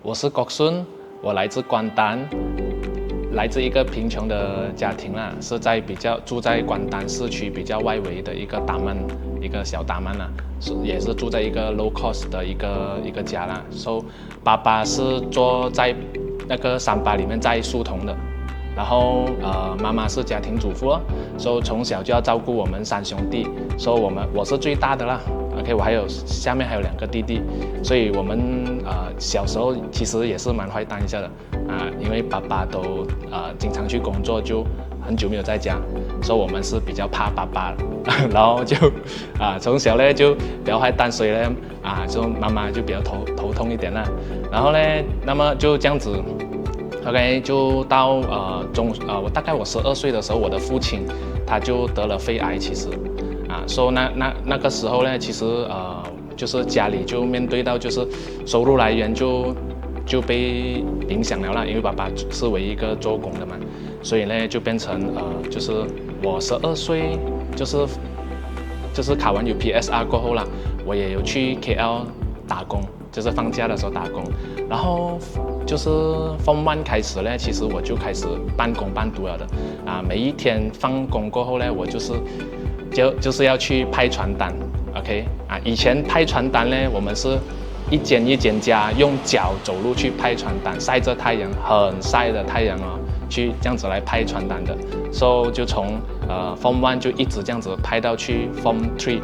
我是国顺，我来自关丹，来自一个贫穷的家庭啦，是在住在关丹市区比较外围的一个达曼，一个小达曼啦，也是住在一个 low cost 的一个家啦。爸爸是做在那个388里面在树童的，然后妈妈是家庭主妇，从小就要照顾我们3兄弟，我是最大的啦。OK， 下面还有2个弟弟，所以我们小时候其实也是蛮坏蛋一下的因为爸爸都经常去工作，就很久没有在家，所以我们是比较怕爸爸然后就从小呢就比较坏蛋，所以呢就妈妈就比较头痛一点啦。然后呢，那么就这样子 ，OK， 就到我大概12岁的时候，我的父亲他就得了肺癌，其实那个时候呢，其实就是家里就面对到就是收入来源就被影响了啦，因为爸爸是唯一一个做工的嘛，所以呢就变成就是我12岁就是考完 UPSR 过后啦，我也有去 KL 打工，就是放假的时候打工，然后就是 Form 1开始呢，其实我就开始半工半读了的每一天放工过后呢，我就是要去派传单 ，OK 以前派传单呢，我们是一间一间家用脚走路去派传单，晒着太阳，很晒的太阳去这样子来派传单的，就从Form 1就一直这样子派到去 Form 3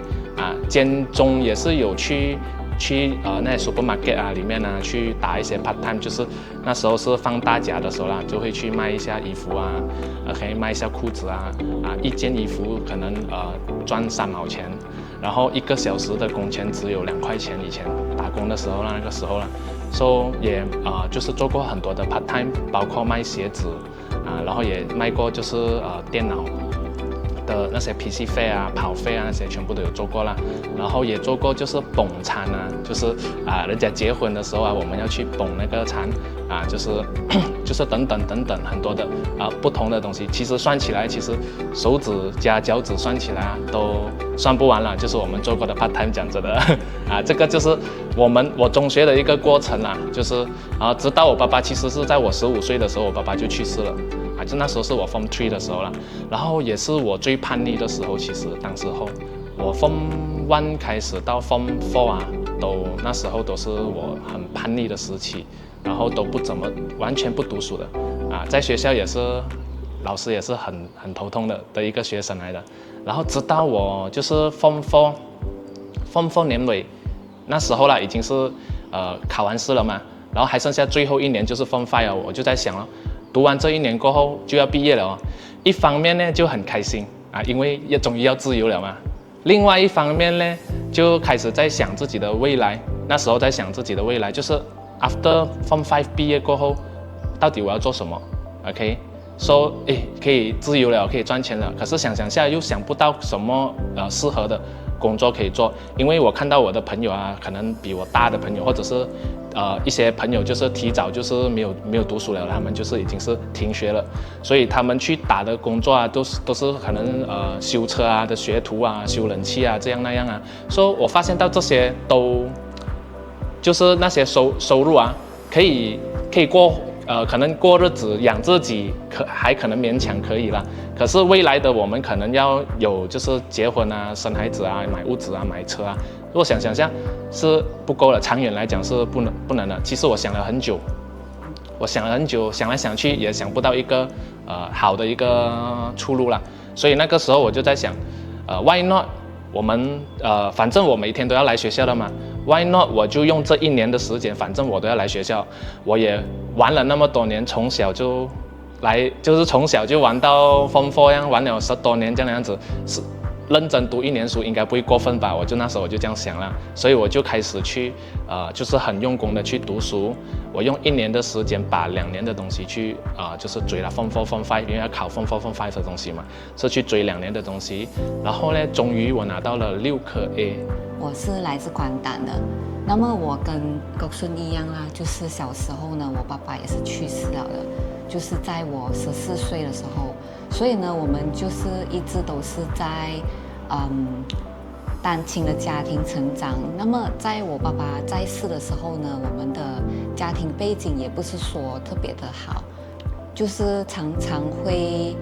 间中也是有去那些 supermarket 里面去打一些 part time， 就是那时候是放大假的时候啦，就会去卖一下衣服可以卖一下裤子一件衣服可能赚3毛钱，然后1个小时的工钱只有2块钱，以前打工的时候那个时候啦，也就是做过很多的 part time， 包括卖鞋子然后也卖过就是电脑的那些 PC 费跑费那些全部都有做过啦，然后也做过就是捧餐就是人家结婚的时候我们要去捧那个餐就是等等很多的不同的东西，其实算起来，其实手指加脚趾算起来都算不完了，就是我们做过的 part time 讲真的这个就是我中学的一个过程就是直到我爸爸其实是在我15岁的时候，我爸爸就去世了。就那时候是我 Form 3的时候啦，然后也是我最叛逆的时候。其实当时候我 Form 1开始到 Form 4那时候都是我很叛逆的时期，然后都不怎么完全不读书的在学校也是老师也是很头痛的一个学生来的。然后直到我就是 Form 4年尾那时候啦，已经是考完试了嘛，然后还剩下最后1年就是 Form 5我就在想了。读完这1年过后就要毕业了一方面呢就很开心因为终于要自由了嘛。另外一方面呢，就开始在想自己的未来。那时候在想自己的未来，就是 after Form 5毕业过后，到底我要做什么 ？OK， 可以自由了，可以赚钱了。可是想下又想不到什么适合的工作可以做，因为我看到我的朋友可能比我大的朋友，或者是一些朋友就是提早就是没有读书了，他们就是已经是停学了，所以他们去打的工作都是可能修车的学徒修冷气这样那样我发现到这些都就是那些收入可以过可能过日子养自己还可能勉强可以啦，可是未来的我们可能要有就是结婚生孩子买屋子买车如果想象是不够了，长远来讲是不能的。其实我想了很久，想来想去也想不到一个好的一个出路啦。所以那个时候我就在想why not 我们反正我每天都要来学校的嘛， why not 我就用这1年的时间，反正我都要来学校，我也玩了那么多年，从小就来，就是从小就玩到 Form 4样，玩了10多年这样子，是认真读1年书应该不会过分吧？那时候我就这样想了，所以我就开始去就是很用功的去读书，我用1年的时间把2年的东西去就是追了 Form 4 Form 5，因为要考 Form 4 Form 5的东西嘛，是去追2年的东西，然后呢，终于我拿到了6科 A。我是来自关丹的，那么我跟国顺一样啦，就是小时候呢，我爸爸也是去世了的，就是在我14岁的时候，所以呢，我们就是一直都是在单亲的家庭成长。那么在我爸爸在世的时候呢，我们的家庭背景也不是说特别的好，就是常常会，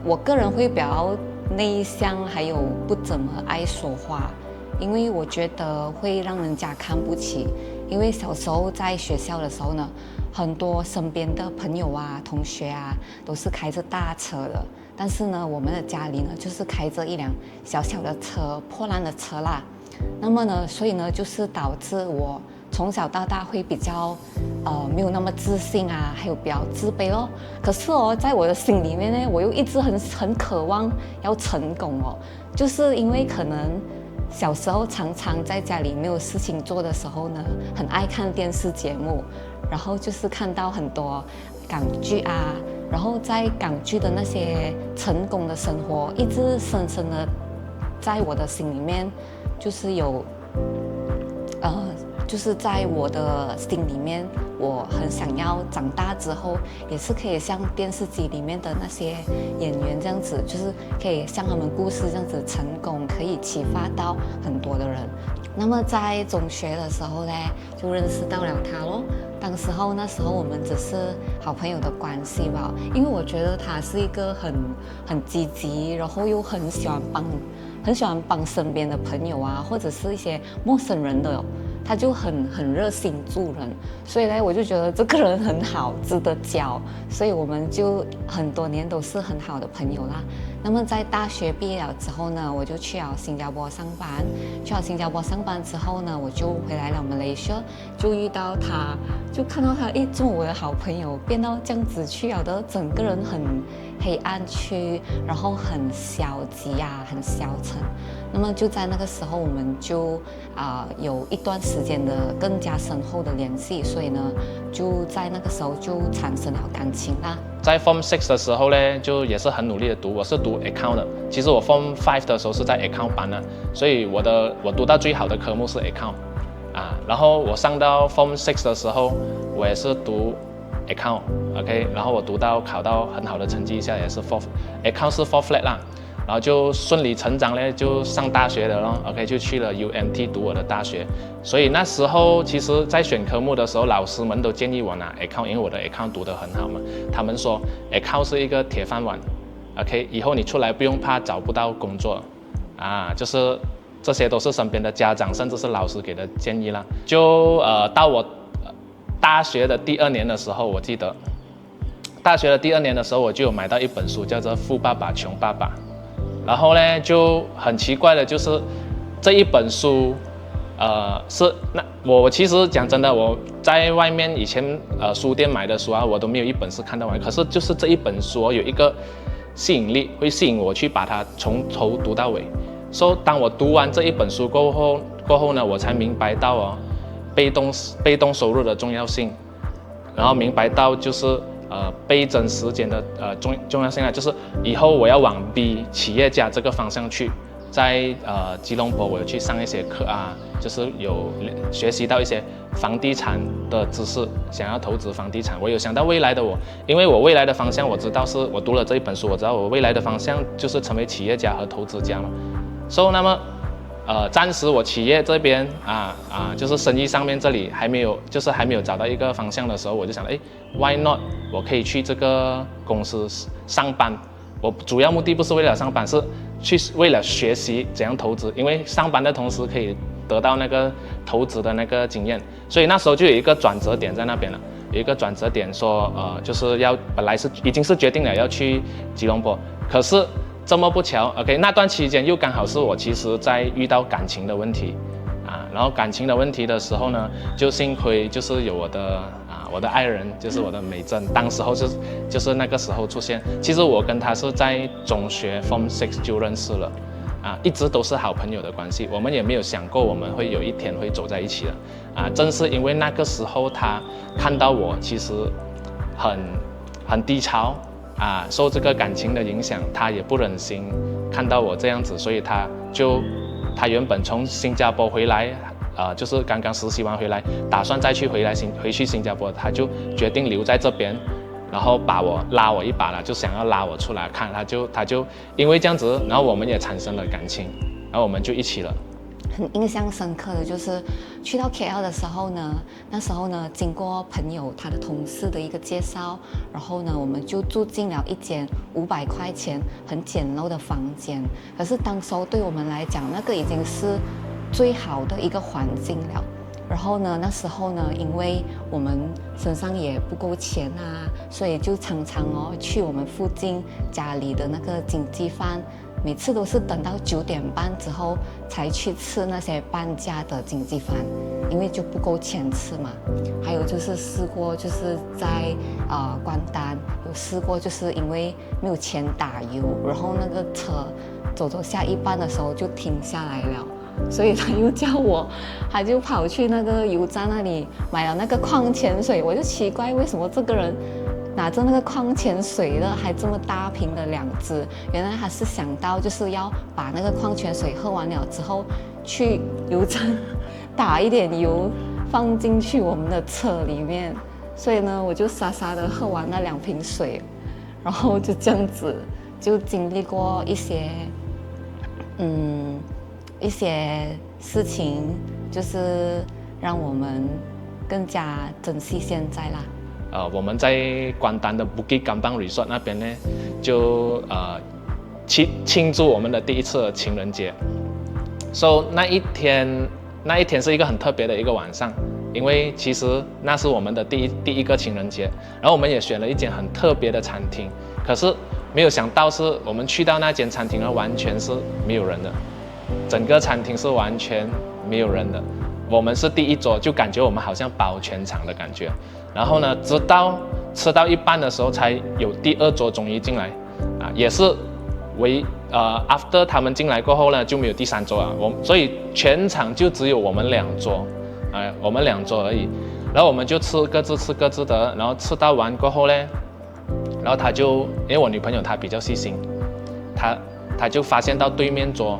我个人会比较内向，还有不怎么爱说话，因为我觉得会让人家看不起。因为小时候在学校的时候呢，很多身边的朋友啊、同学啊，都是开着大车的，但是呢，我们的家里呢，就是开着一辆小小的车，破烂的车啦。那么呢，所以呢，就是导致我从小到大会比较，没有那么自信啊，还有比较自卑哦。可是哦，在我的心里面呢，我又一直很渴望要成功哦，就是因为可能小时候常常在家里没有事情做的时候呢，很爱看电视节目，然后就是看到很多港剧啊，然后在港剧的那些成功的生活，一直深深的在我的心里面，就是有，就是在我的心里面，我很想要长大之后，也是可以像电视机里面的那些演员这样子，就是可以像他们故事这样子成功，可以启发到很多的人。那么在中学的时候呢，就认识到了他咯。那时候我们只是好朋友的关系吧，因为我觉得他是一个很积极，然后又很喜欢帮身边的朋友啊，或者是一些陌生人的。他就很热心助人，所以呢，我就觉得这个人很好，值得交，所以我们就很多年都是很好的朋友啦。那么在大学毕业了之后呢，我就去了新加坡上班。去了新加坡上班之后呢，我就回来了马来西亚，就遇到他，就看到他，做我的好朋友，变到这样子去了的，整个人很黑暗区，然后很消极啊，很消沉。那么就在那个时候，我们就有一段时间的更加深厚的联系，所以呢，就在那个时候就产生了感情啦。在 Form 6的时候呢，就也是很努力的读，我是读 Account 的。其实我 Form 5的时候是在 Account 班的，所以我读到最好的科目是 Account，然后我上到 Form 6的时候，我也是读 Account，OK，然后我考到很好的成绩，下也是 Account 是 4 flat 啦。然后就顺理成章呢，就上大学了咯 ，OK， 就去了 UMT 读我的大学。所以那时候其实，在选科目的时候，老师们都建议我拿 Account， 因为我的 Account 读得很好嘛。他们说 Account 是一个铁饭碗 ，OK， 以后你出来不用怕找不到工作，就是这些都是身边的家长甚至是老师给的建议啦。就到我大学的第2年的时候，我记得大学的第2年的时候，我就有买到一本书，叫做《富爸爸穷爸爸》。然后呢，就很奇怪的就是这一本书，我其实讲真的，我在外面以前书店买的书啊，我都没有一本是看到完。可是就是这一本书有一个吸引力，会吸引我去把它从头读到尾。所以当我读完这一本书过后呢，我才明白到被动收入的重要性，然后明白到就是倍增时间的重要性啊，就是以后我要往 B 企业家这个方向去。在吉隆坡我有去上一些课啊，就是有学习到一些房地产的知识，想要投资房地产。我有想到未来的我，因为我未来的方向我知道是我读了这一本书，我知道我未来的方向就是成为企业家和投资家嘛。所以那么暂时我企业这边就是生意上面这里还没有找到一个方向的时候，我就想why not 我可以去这个公司上班。我主要目的不是为了上班，是为了学习怎样投资，因为上班的同时可以得到那个投资的那个经验。所以那时候就有一个转折点在那边了，有一个转折点说就是本来已经是决定了要去吉隆坡，可是这么不巧 ，OK， 那段期间又刚好是我其实在遇到感情的问题然后感情的问题的时候呢，就幸亏就是有我的爱人，就是我的美珍，当时候就是那个时候出现。其实我跟她是在中学 Form 6就认识了一直都是好朋友的关系，我们也没有想过我们会有一天会走在一起的正是因为那个时候她看到我其实很低潮受这个感情的影响，她也不忍心看到我这样子，所以她原本从新加坡回来就是刚刚实习完回来，打算再回去新加坡，他就决定留在这边，然后拉我一把了，就想要拉我出来看，他就因为这样子，然后我们也产生了感情然后我们就一起了。很印象深刻的就是去到 KL 的时候呢，那时候呢经过朋友他的同事的一个介绍，然后呢我们就住进了一间500块钱很简陋的房间。可是当时候对我们来讲，那个已经是最好的一个环境了。然后呢，那时候呢，因为我们身上也不够钱啊，所以就常常去我们附近家里的那个经济饭，每次都是等到9点半之后才去吃那些半价的经济饭，因为就不够钱吃嘛。还有就是试过，就是在关丹有试过，就是因为没有钱打油，然后那个车走下一半的时候就停下来了。所以他又叫我，他就跑去那个油站那里买了那个矿泉水。我就奇怪，为什么这个人拿着那个矿泉水的还这么大瓶的2支？原来他是想到就是要把那个矿泉水喝完了之后，去油站打一点油放进去我们的车里面。所以呢，我就傻傻的喝完那2瓶水，然后就这样子就经历过一些事情，就是让我们更加珍惜现在啦。我们在关丹的 Bukit Kambang Resort 那边呢，就庆祝我们的第一次情人节。So 那一天是一个很特别的一个晚上，因为其实那是我们的第一个情人节，然后我们也选了一间很特别的餐厅，可是没有想到是我们去到那间餐厅呢，完全是没有人的。整个餐厅是完全没有人的，我们是第一桌，就感觉我们好像包全场的感觉。然后呢，直到吃到一半的时候，才有第2桌终于进来，也是after 他们进来过后呢，就没有第3桌啊。所以全场就只有我们2桌，我们2桌而已。然后我们就各自吃各自的，然后吃到完过后呢，然后因为我女朋友她比较细心，她就发现到对面桌。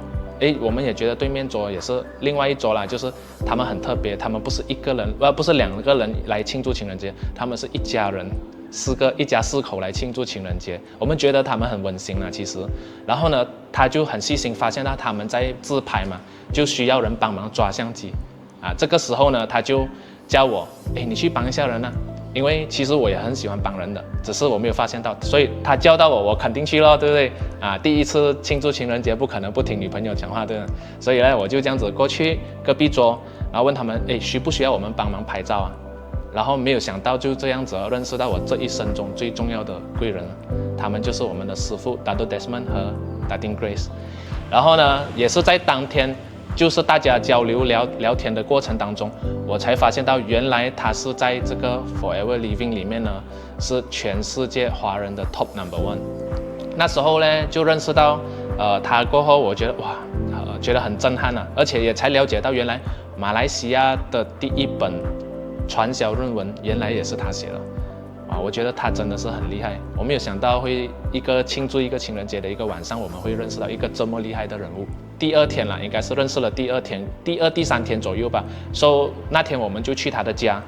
我们也觉得对面桌也是另外一桌啦，就是他们很特别，他们不是不是2个人来庆祝情人节，他们是一家人一家4口来庆祝情人节。我们觉得他们很温馨啦，其实。然后呢，他就很细心，发现到他们在自拍嘛，就需要人帮忙抓相机，这个时候呢，他就叫我，你去帮一下人啊。因为其实我也很喜欢帮人的，只是我没有发现到，所以他叫到我肯定去咯，对不对？第一次庆祝情人节，不可能不听女朋友讲话，对吧？所以呢，我就这样子过去隔壁桌，然后问他们，需不需要我们帮忙拍照啊？然后没有想到就这样子认识到我这一生中最重要的贵人，他们就是我们的师父 Dato Desmond 和 Datin Grace。然后呢，也是在当天，就是大家交流聊天的过程当中，我才发现到原来他是在这个 Forever Living 里面呢，是全世界华人的 Top No.1。那时候呢，就认识到他过后，我觉得哇，觉得很震撼啊，而且也才了解到原来马来西亚的第1本传销论文原来也是他写的。我觉得他真的是很厉害，我没有想到会庆祝一个情人节的一个晚上，我们会认识到一个这么厉害的人物。第2天啦，应该是认识了第2天，第3天左右吧。那天我们就去他的家，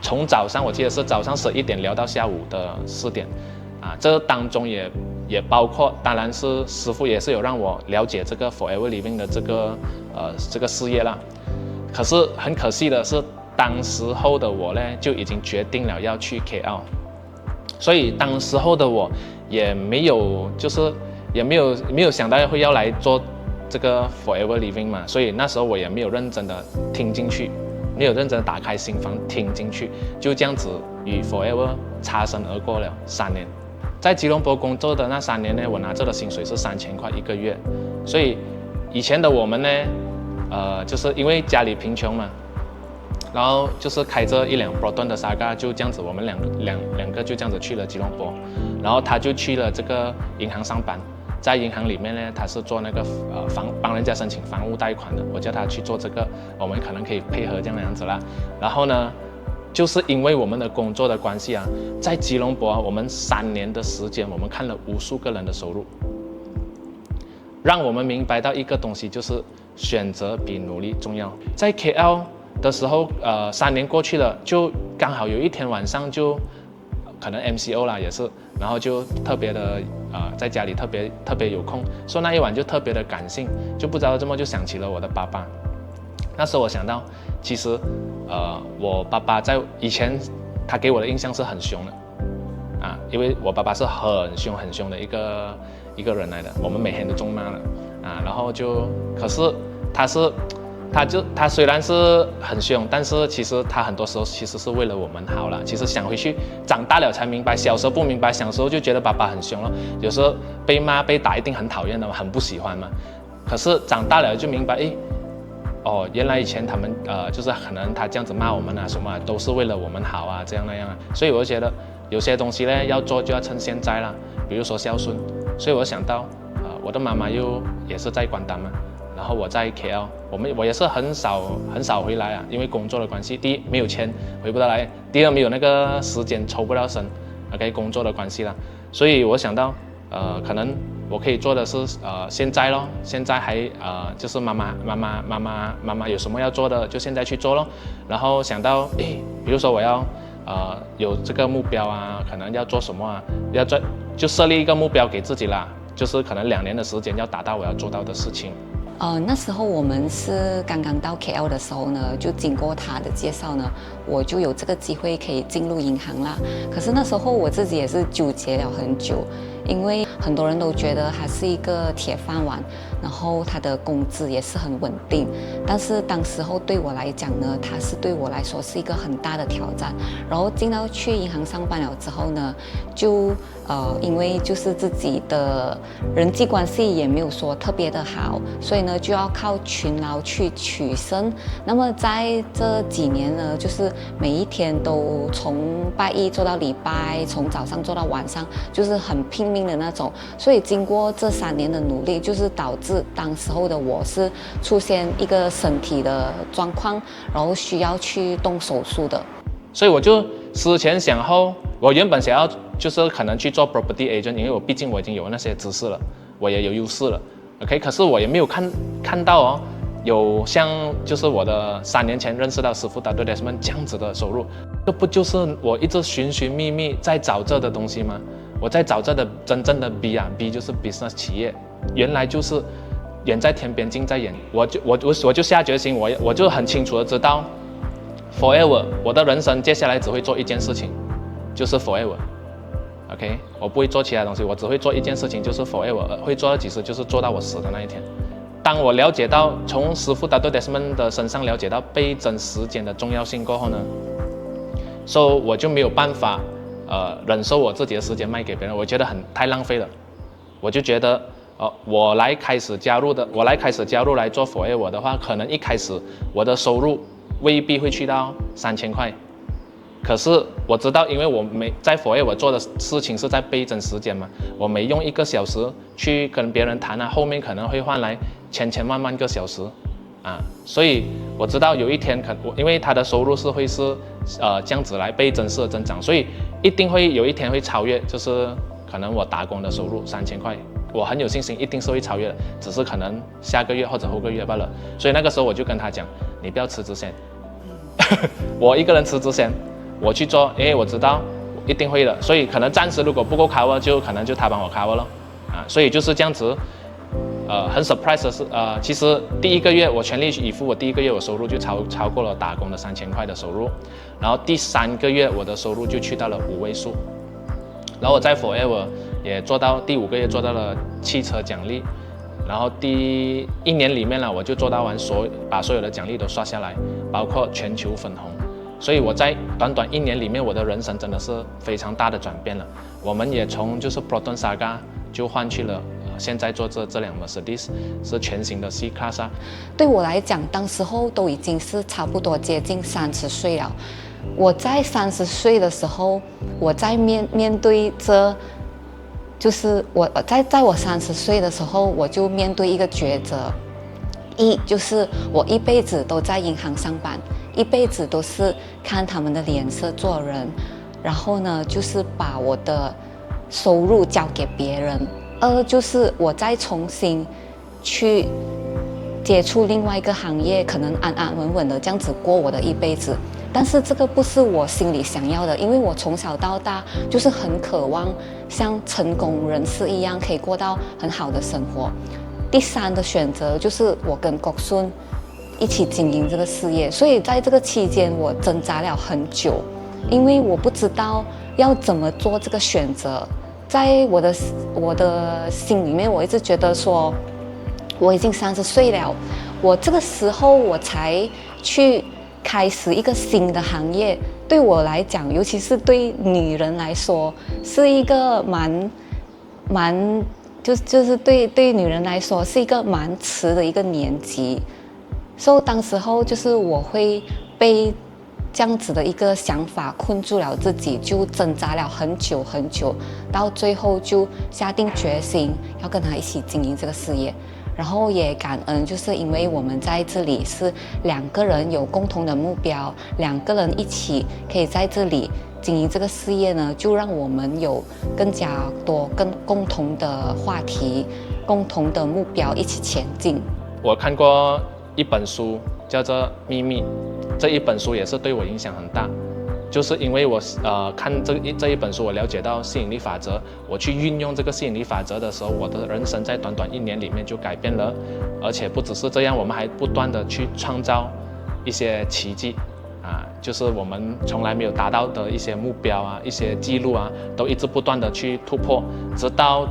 从早上我记得是早上11点聊到下午的4点，这当中也包括，当然是师父也是有让我了解这个 Forever Living 的这个事业啦。可是很可惜的是，当时候的我呢，就已经决定了要去 KL， 所以当时候的我也没有想到会要来做这个 Forever Living 嘛，所以那时候我也没有认真的听进去，没有认真的打开心房听进去，就这样子与 Forever 擦身而过了3年。在吉隆坡工作的那3年呢，我拿着的薪水是3000块1个月，所以以前的我们呢，就是因为家里贫穷嘛，然后就是开着1辆 Proton 的 Saga， 就这样子，我们两个就这样子去了吉隆坡，然后他就去了这个银行上班，在银行里面呢，他是做那个帮人家申请房屋贷款的，我叫他去做这个，我们可能可以配合这样子啦。然后呢，就是因为我们的工作的关系啊，在吉隆坡我们3年的时间，我们看了无数个人的收入，让我们明白到一个东西，就是选择比努力重要。在 KL 的时候，3年过去了，就刚好有一天晚上就可能 MCO 啦也是，然后就特别的在家里特别有空，所以那一晚就特别的感性，就不知道怎么就想起了我的爸爸。那时候我想到，其实我爸爸在以前他给我的印象是很凶的。因为我爸爸是很凶的一个人来的，我们每天都中骂了然后可是他虽然是很凶，但是其实他很多时候其实是为了我们好了。其实想回去，长大了才明白，小时候不明白，小时候就觉得爸爸很凶了，有时候被骂被打一定很讨厌的嘛，很不喜欢嘛。可是长大了就明白，原来以前他们就是可能他这样子骂我们什么都是为了我们好这样那样所以我就觉得。有些东西呢要做就要趁现在啦，比如说孝顺，所以我想到，我的妈妈也是在关丹嘛，然后我在 KL， 我也是很少回来因为工作的关系，第一没有钱回不到来，第二没有那个时间抽不到身 ，OK 工作的关系啦，所以我想到，可能我可以做的是现在咯，现在还就是妈妈有什么要做的就现在去做咯，然后想到比如说我要。有这个目标可能要做什么就设立一个目标给自己啦，就是可能2年的时间要达到我要做到的事情。那时候我们是刚刚到 KL 的时候呢，就经过他的介绍呢，我就有这个机会可以进入银行啦。可是那时候我自己也是纠结了很久，因为很多人都觉得他是一个铁饭碗，然后他的工资也是很稳定。但是当时候对我来讲呢，他是对我来说是一个很大的挑战。然后进到去银行上班了之后呢，就因为就是自己的人际关系也没有说特别的好，所以呢就要靠勤劳去取胜。那么在这几年呢，就是每一天都从拜一做到礼拜，从早上做到晚上，就是很拼命的那种。所以经过这3年的努力，就是导致当时候的我是出现一个身体的状况，然后需要去动手术的。所以我就思前想后，我原本想要就是可能去做 property agent， 因为毕竟我已经有那些知识了，我也有优势了 ，OK。可是我也没有看到有像就是我的3年前认识到师傅Dato Desmond这样子的收入，这不就是我一直寻寻觅觅在找这的东西吗？我在找这的真正的 B 就是 business 企业，原来就是远在天边近在眼，我就下决心，我就很清楚的知道 ，forever 我的人生接下来只会做一件事情，就是 forever。OK， 我不会做其他东西，我只会做一件事情，就是 forever， 会做到几时，就是做到我死的那一天。当我了解到从师傅Dato Desmond的身上了解到倍增时间的重要性过后呢，我就没有办法忍受我自己的时间卖给别人，我觉得太浪费了。我就觉得我来开始加入来做 forever 的话，可能一开始我的收入未必会去到3000块。可是我知道，因为我在 forever 做的事情是在倍增时间嘛，我每用1个小时去跟别人谈后面可能会换来千万个小时所以我知道有一天因为他的收入会是这样子来倍增式的增长，所以一定会有一天会超越，就是可能我打工的收入3000块，我很有信心一定是会超越的，只是可能下个月或者后个月罢了。所以那个时候我就跟他讲，你不要辞职先，我一个人辞职先。我去做，因为我知道一定会的，所以可能暂时如果不够 cover， 就可能就他帮我 cover 了所以就是这样子，很 surprise 的是，其实第1个月我全力以赴，我第1个月我收入就超过了打工的3000块的收入，然后第3个月我的收入就去到了5位数，然后我在 forever 也做到第5个月做到了汽车奖励，然后第1年里面呢，我就做到把所有的奖励都刷下来，包括全球分红。所以我在短1年里面，我的人生真的是非常大的转变了。我们也从就是 Proton Saga 就换去了现在做这辆 Mercedes 是全新的 C Class 对我来讲，当时候都已经是差不多接近30岁了。我在30岁的时候，我在面对着，就是我在我30岁的时候，我就面对一个抉择，就是我一辈子都在银行上班。一辈子都是看他们的脸色做人，然后呢，就是把我的收入交给别人。就是我再重新去接触另外一个行业，可能安安稳稳的这样子过我的一辈子。但是这个不是我心里想要的，因为我从小到大就是很渴望像成功人士一样，可以过到很好的生活。第三的选择就是我跟国顺一起经营这个事业，所以在这个期间我挣扎了很久，因为我不知道要怎么做这个选择。在我的心里面，我一直觉得说，我已经30岁了，我这个时候我才去开始一个新的行业，对我来讲，尤其是对女人来说，是一个就是对女人来说是一个蛮迟的一个年纪。所以当时候就是我会被这样子的一个想法困住了自己，就挣扎了很久很久，到最后就下定决心要跟他一起经营这个事业。然后也感恩，就是因为我们在这里是2个人有共同的目标，2个人一起可以在这里经营这个事业呢，就让我们有更加多共同的话题、共同的目标一起前进。我看过一本书叫做《秘密》，这一本书也是对我影响很大。就是因为我看这一本书，我了解到吸引力法则，我去运用这个吸引力法则的时候，我的人生在短短1年里面就改变了。而且不只是这样，我们还不断的去创造一些奇迹就是我们从来没有达到的一些目标一些记录都一直不断的去突破，直到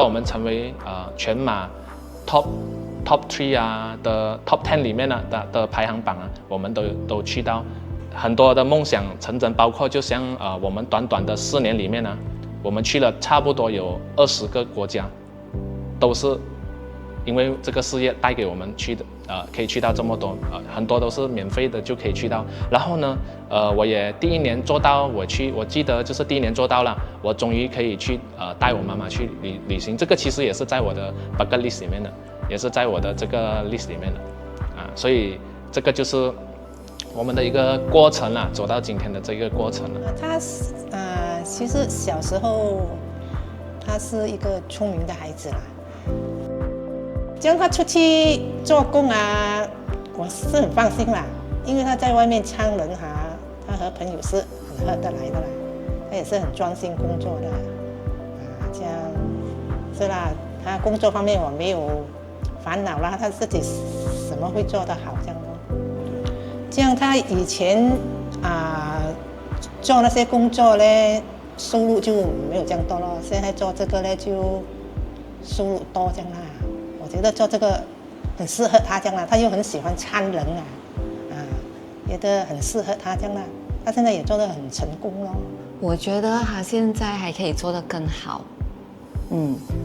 我们成为全马 top 3的 top 10里面的排行榜我们都去到。很多的梦想成真，包括就像我们短短的4年里面我们去了差不多有20个国家，都是因为这个事业带给我们去的可以去到这么多很多都是免费的就可以去到。然后呢我也第1年做到，我记得就是第1年做到了，我终于可以去带我妈妈去旅行。这个其实也是在我的 bucket list 里面的，也是在我的这个 list 里面的所以这个就是我们的一个过程走到今天的这个过程他其实小时候他是一个聪明的孩子啦，将他出去做工我是很放心啦，因为他在外面唱人他和朋友是很合得来的啦，他也是很专心工作的这样是啦，他工作方面我没有烦恼啦，他自己什么会做得好这样咯。这样他以前做那些工作呢，收入就没有这样多咯，现在做这个呢就收入多这样啦。我觉得做这个很适合他这样啦，他又很喜欢参人觉得很适合他这样啦。他现在也做得很成功咯。我觉得他现在还可以做得更好，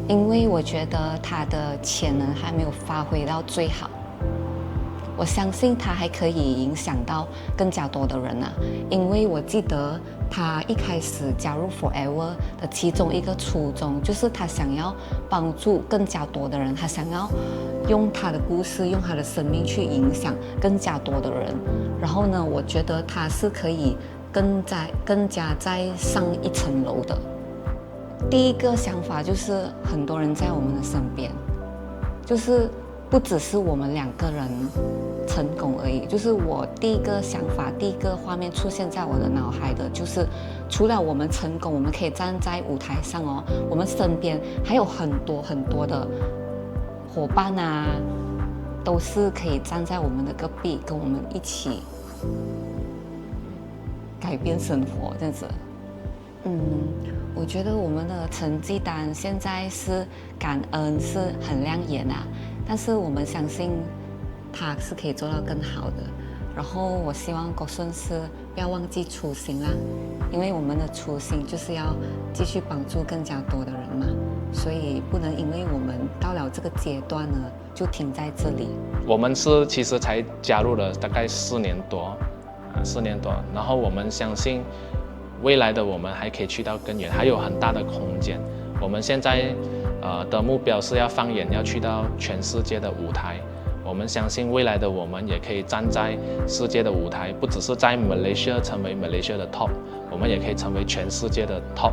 因为我觉得他的潜能还没有发挥到最好。我相信他还可以影响到更加多的人因为我记得他一开始加入 Forever 的其中一个初衷，就是他想要帮助更加多的人，他想要用他的故事，用他的生命去影响更加多的人。然后呢，我觉得他是可以更加再上一层楼的。第一个想法就是很多人在我们的身边，就是不只是我们2个人成功而已，就是我第一个想法，第一个画面出现在我的脑海的，就是除了我们成功，我们可以站在舞台上我们身边还有很多很多的伙伴都是可以站在我们的隔壁，跟我们一起改变生活这样子。我觉得我们的成绩单现在是感恩，是很亮眼但是我们相信他是可以做到更好的。然后我希望国顺是不要忘记初心因为我们的初心就是要继续帮助更加多的人嘛，所以不能因为我们到了这个阶段呢就停在这里。我们其实才加入了大概4年多，然后我们相信未来的我们还可以去到更远，还有很大的空间。我们现在的目标是要放眼要去到全世界的舞台。我们相信未来的我们也可以站在世界的舞台，不只是在 Malaysia 成为 Malaysia 的 top， 我们也可以成为全世界的 top。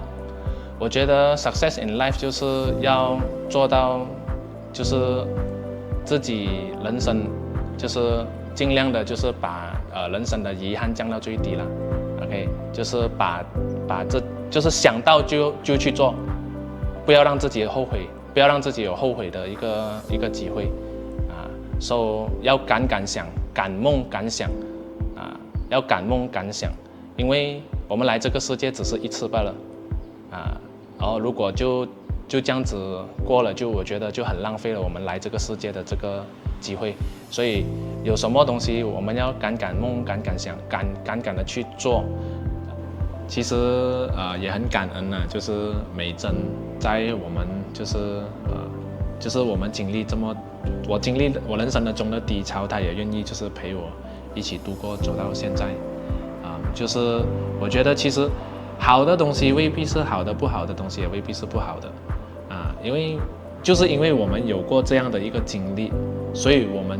我觉得 success in life 就是要做到，就是自己人生就是尽量的，就是把人生的遗憾降到最低了。OK， 就是把这就是想到就去做，不要让自己后悔，不要让自己有后悔的一个机会啊。So 要敢想，敢梦敢想啊，要敢梦敢想，因为我们来这个世界只是一次罢了啊。然后如果就这样子过了，我觉得就很浪费了我们来这个世界的这个机会。所以有什么东西我们要敢梦敢想，敢的去做。其实也很感恩啊，就是美珍在我们就是我们经历我经历我人生的中的低潮，她也愿意就是陪我一起度过走到现在就是我觉得其实好的东西未必是好的，不好的东西也未必是不好的因为我们有过这样的一个经历，所以我们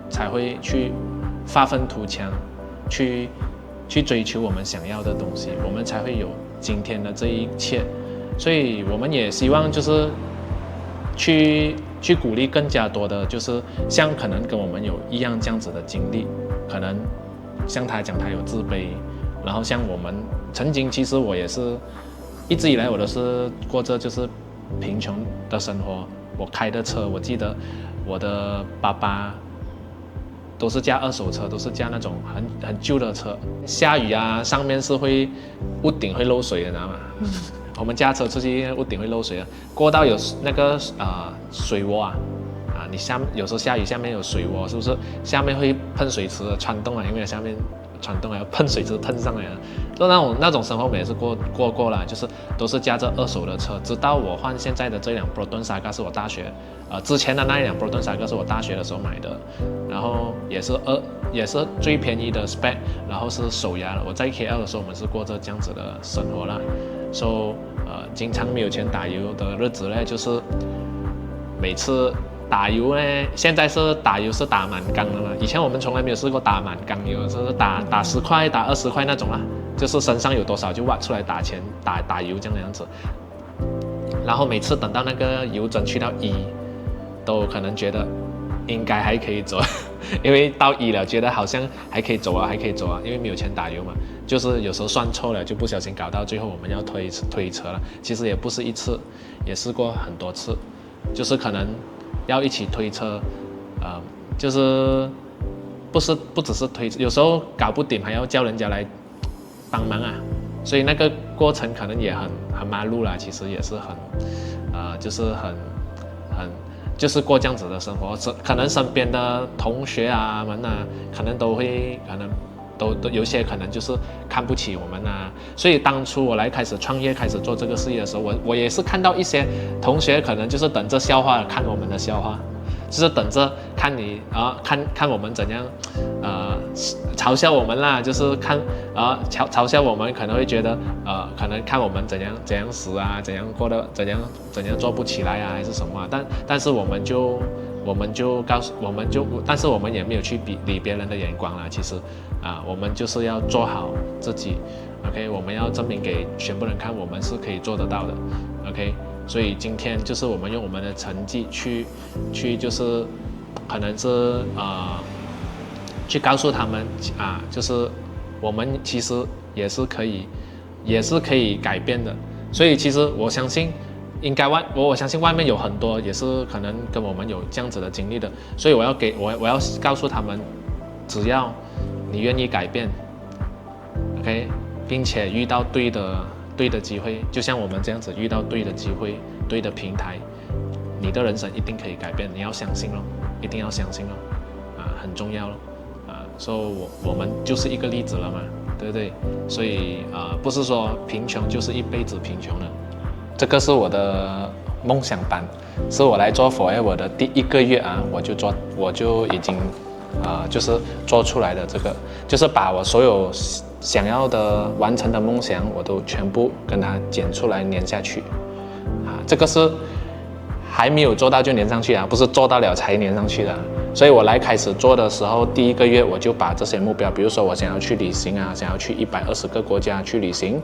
才会去发愤图强，去追求我们想要的东西，我们才会有今天的这一切。所以我们也希望就是去鼓励更加多的，就是像可能跟我们有一样这样子的经历，可能像他讲他有自卑，然后像我们曾经，其实我也是一直以来我都是过着就是贫穷的生活。我开的车，我记得我的爸爸都是驾二手车，都是驾那种很旧的车。下雨啊，上面是屋顶会漏水的，你知道吗？我们驾车出去，屋顶会漏水的，过道有那个水洼你有时候下雨下面有水洼，是不是？下面会喷水池的穿洞因为下面穿洞要喷水池喷上来就那种生活我们也是过了，就是都是驾着二手的车，直到我换现在的这辆 Proton Saga 是我大学之前的那一辆 Proton Saga 是我大学的时候买的，然后也是最便宜的 spec， 然后是手压的。我在 KL 的时候我们是过着这样子的生活啦，so 经常没有钱打油的日子呢，就是每次打油呢，现在是打油是打满缸的嘛，以前我们从来没有试过打满缸油，就是打10块打20块那种啦，就是身上有多少就挖出来打钱打油这样子。然后每次等到那个油针去到1，都可能觉得应该还可以走，因为到1了觉得好像还可以走啊，因为没有钱打油嘛，就是有时候算错了就不小心搞到最后我们要推车了。其实也不是一次，也试过很多次，就是可能要一起推车，就是不只是推车，有时候搞不定还要叫人家来帮忙所以那个过程可能也很麻路啦，其实也是就是很就是过这样子的生活，可能身边的同学们可能都有些可能就是看不起我们所以当初我开始创业开始做这个事业的时候，我也是看到一些同学可能就是等着笑话看我们的笑话，就是等着看你看我们怎样嘲笑我们啦，就是看嘲笑我们，可能会觉得可能看我们怎样死怎样过得怎样做不起来还是什么但是我们就但是我们也没有去理别人的眼光啦，其实我们就是要做好自己 ，OK， 我们要证明给全部人看，我们是可以做得到的 ，OK。所以今天就是我们用我们的成绩去就是可能是去告诉他们就是我们其实也是可以改变的。所以其实我相信我相信外面有很多也是可能跟我们有这样子的经历的，所以我要告诉他们，只要你愿意改变 ，OK， 并且遇到对的机会，就像我们这样子遇到对的机会、对的平台，你的人生一定可以改变。你要相信一定要相信很重要所以我们就是一个例子了嘛，对不对？所以不是说贫穷就是一辈子贫穷的。这个是我的梦想班，是我来做 Forever 的第1个月我就已经就是做出来的。这个就是把我所有想要的完成的梦想我都全部跟它剪出来粘下去这个是还没有做到就粘上去不是做到了才粘上去的所以我开始做的时候，第1个月我就把这些目标，比如说我想要去旅行想要去120个国家去旅行，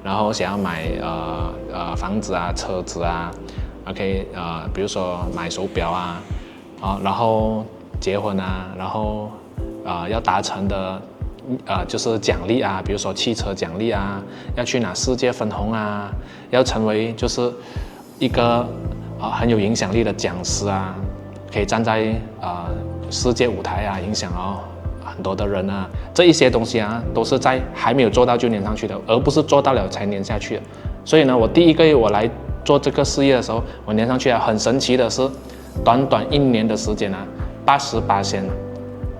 然后想要买房子车子OK 比如说买手表然后结婚然后要达成的就是奖励啊，比如说汽车奖励啊，要去拿世界分红啊，要成为就是一个很有影响力的讲师啊，可以站在世界舞台啊，影响很多的人啊，这一些东西啊，都是在还没有做到就粘上去的，而不是做到了才粘下去的。所以呢，我第一个月我来做这个事业的时候，我粘上去啊，很神奇的是，短短1年的时间啊，88%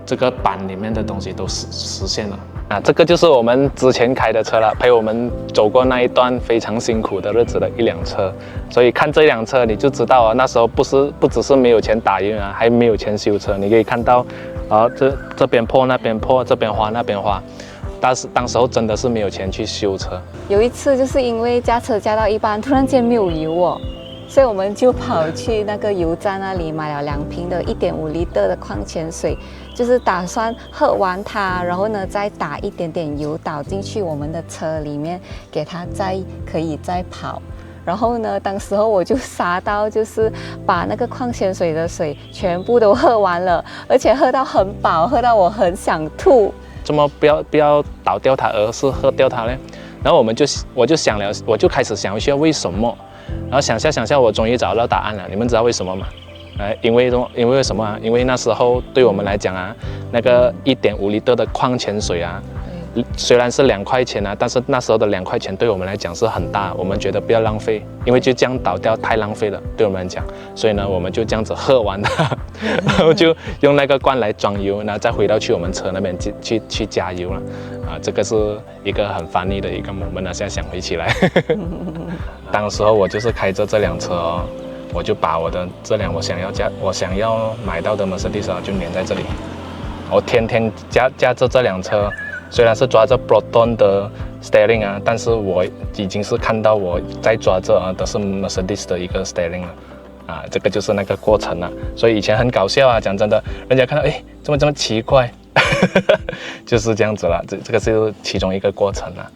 这个版里面的东西都实现了。这个就是我们之前开的车了，陪我们走过那一段非常辛苦的日子的一辆车。所以看这辆车你就知道那时候不只是没有钱打印还没有钱修车。你可以看到这边破那边破，这边花那边花。但是当时候真的是没有钱去修车。有一次就是因为驾车驾到一半，突然间没有油所以我们就跑去那个油站那里买了2瓶的1.5L的矿泉水，就是打算喝完它，然后呢再打一点点油倒进去我们的车里面，给它可以再跑。然后呢，当时候我就傻到就是把那个矿泉水的水全部都喝完了，而且喝到很饱，喝到我很想吐。怎么不要倒掉它，而是喝掉它呢？然后我就开始想一下为什么。然后想下，我终于找到答案了。你们知道为什么吗？因为什么啊？因为那时候对我们来讲啊，那个1.5L的矿泉水啊，虽然是2块钱啊，但是那时候的2块钱对我们来讲是很大，我们觉得不要浪费，因为就这样倒掉太浪费了，对我们来讲。所以呢，我们就这样子喝完它，然后就用那个罐来装油，然后再回到去我们车那边去加油了。这个是一个很funny的一个moment现在想回起来。当时候我就是开着这辆车我就把我的这辆我想要买到的 Mercedes 就粘在这里。我天天驾着这辆车，虽然是抓着 Proton 的 steering 但是我已经是看到我在抓着的是 Mercedes 的一个 steering 了。这个就是那个过程了。所以以前很搞笑讲真的，人家看到怎么这么奇怪。就是这样子了，这个是其中一个过程了。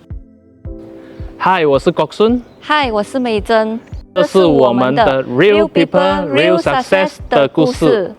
嗨，我是国顺。嗨，我是美珍。这是我们的 Real People Real Success 的故事。